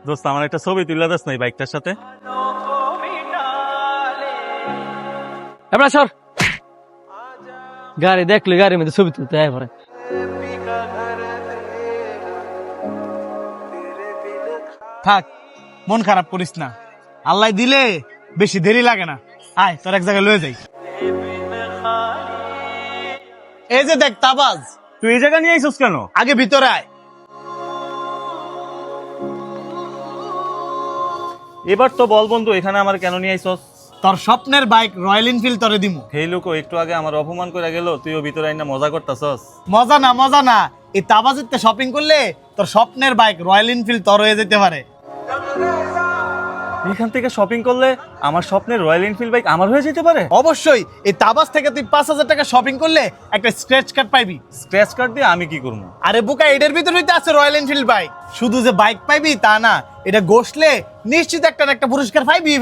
দোস্ত আমার একটা ছবি তুলে দাস নাই বাইকটার সাথে। এবার সর, গাড়ি দেখলে গাড়ির মধ্যে ছবি তুলতে হয় পরে। থাক, মন খারাপ করিস না, আল্লাহ দিলে বেশি দেরি লাগে না। আয় তোর এক জায়গায় লয়ে যাই। এই যে দেখ তাবাজ, তুই এই জায়গা নিয়ে আইসস কেন? আগে ভিতরে আয়। এবার তো বল বন্ধু, এখানে আমার কেন নিয়ে আইসস? তোর স্বপ্নের বাইক রয়্যাল এনফিল্ড তোরে দিমু। এই লোক একটু আগে আমার অপমান করে গেল, তুইও ভিতরে আইনা মজা করতাছস। মজা না মজা না, এই তাবাজের শপিং করলে তোর স্বপ্নের বাইক রয়্যাল এনফিল্ড তোর হয়ে যেতে পারে। এখান থেকে শপিং করলে আমার স্বপ্নের রয়্যাল এনফিল্ড বাইক আমার হয়ে যেতে পারে? অবশ্যই, এই তাবাজ থেকে তুই 5,000 টাকা শপিং করলে একটা স্ক্র্যাচ কার্ড পাইবি। স্ক্র্যাচ কার্ড দিয়ে আমি কি করবো? আরে বুকা, এটার ভিতরেই তো আছে রয়্যাল এনফিল্ড বাইক। শুধু যে বাইক পাইবি তা না, এটা গোসলে নিশ্চিত একটা না একটা পুরস্কার পাইবি।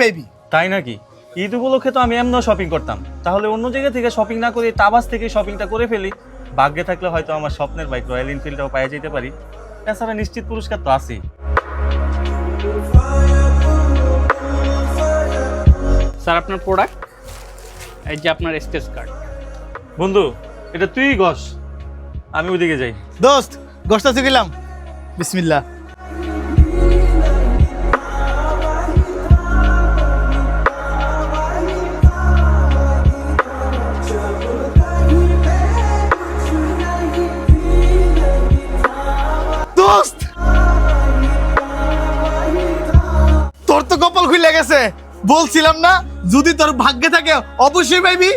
তাই নাকি? ঈদ উপলক্ষে তো আমি এমনও শপিং করতাম, তাহলে অন্য জায়গা থেকে শপিং না করে তাবাস থেকে শপিংটা করে ফেলি। ভাগ্যে থাকলে হয়তো আমার স্বপ্নের বাইক রয়্যাল এনফিল্ডটাও পাওয়া যেতে পারি। এছাড়া নিশ্চিত পুরস্কার তো আছেই। স্যার আপনার প্রোডাক্ট, এই যে আপনার স্কেচ কার্ড। বন্ধু এটা তুই গস, আমি ওইদিকে যাই। দোস্ত গোসটা শিখিলাম, বিসমিল্লাহ। দোস্ত তোর তো কপাল খুলে গেছে, বলছিলাম না যদি তোর ভাগ্যে থাকে অবশ্যই পাইবি।